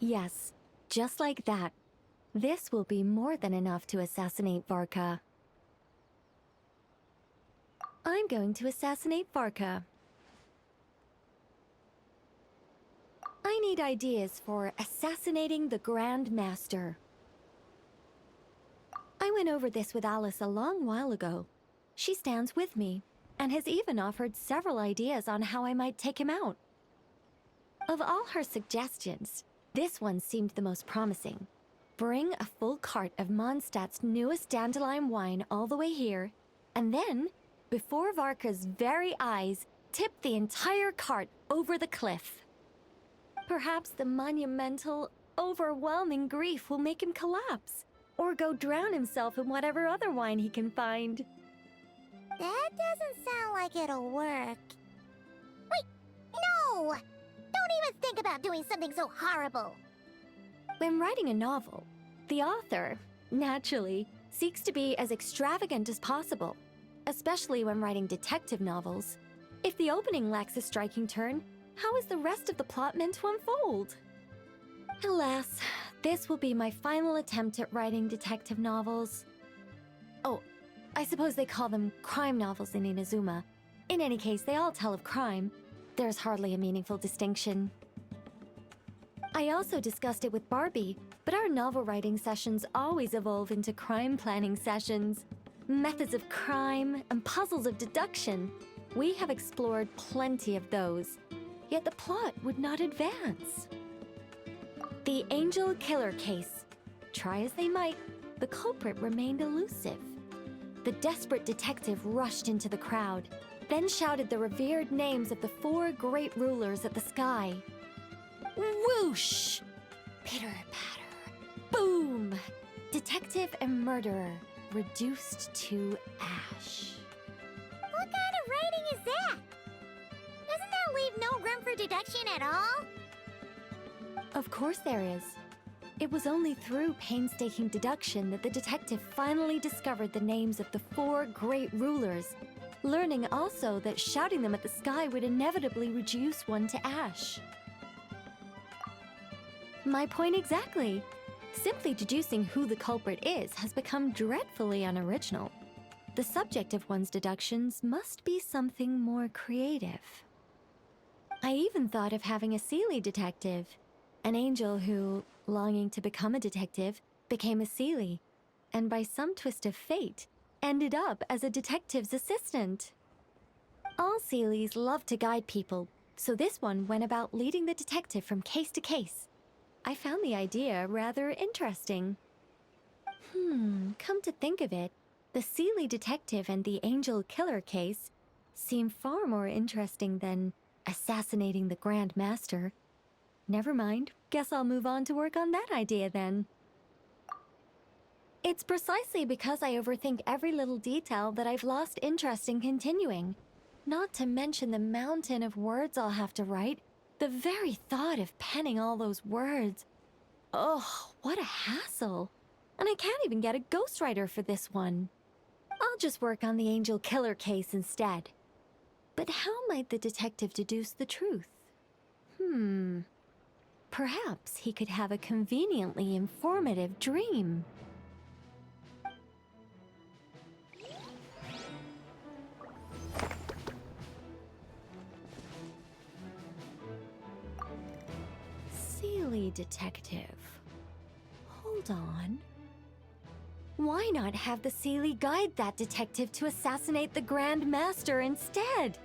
Yes, just like that. This will be more than enough to assassinate Varka. I'm going to assassinate Varka. I need ideas for assassinating the Grand Master. I went over this with Alice a long while ago. She stands with me, and has even offered several ideas on how I might take him out. Of all her suggestions, this one seemed the most promising. Bring a full cart of Mondstadt's newest dandelion wine all the way here, and then, before Varka's very eyes, tip the entire cart over the cliff. Perhaps the monumental, overwhelming grief will make him collapse, or go drown himself in whatever other wine he can find. That doesn't sound like it'll work. Wait, no! Don't even think about doing something so horrible. When writing a novel, the author, naturally, seeks to be as extravagant as possible, especially when writing detective novels. If the opening lacks a striking turn, how is the rest of the plot meant to unfold? Alas, this will be my final attempt at writing detective novels. Oh, I suppose they call them crime novels in Inazuma. In any case, they all tell of crime. There's hardly a meaningful distinction. I also discussed it with Barbie, but our novel writing sessions always evolve into crime planning sessions. Methods of crime and puzzles of deduction. We have explored plenty of those, yet the plot would not advance. The Angel Killer case. Try as they might, the culprit remained elusive. The desperate detective rushed into the crowd, then shouted the revered names of the 4 great rulers of the sky. Whoosh! Pitter-patter. Boom! Detective and murderer reduced to ash. What kind of writing is that? Doesn't that leave no room for deduction at all? Of course there is. It was only through painstaking deduction that the detective finally discovered the names of the 4 great rulers, learning also that shouting them at the sky would inevitably reduce one to ash. My point exactly. Simply deducing who the culprit is has become dreadfully unoriginal. The subject of one's deductions must be something more creative. I even thought of having a Seelie detective, an angel who, longing to become a detective, became a Seelie, and by some twist of fate, ended up as a detective's assistant. All Seelies love to guide people, so this one went about leading the detective from case to case. I found the idea rather interesting. Come to think of it, the Seelie detective and the Angel Killer case seem far more interesting than assassinating the Grand Master. Never mind, guess I'll move on to work on that idea then. It's precisely because I overthink every little detail that I've lost interest in continuing. Not to mention the mountain of words I'll have to write. The very thought of penning all those words. Oh, what a hassle. And I can't even get a ghostwriter for this one. I'll just work on the Angel Killer case instead. But how might the detective deduce the truth? Perhaps he could have a conveniently informative dream. Seelie detective. Hold on. Why not have the Seelie guide that detective to assassinate the Grand Master instead?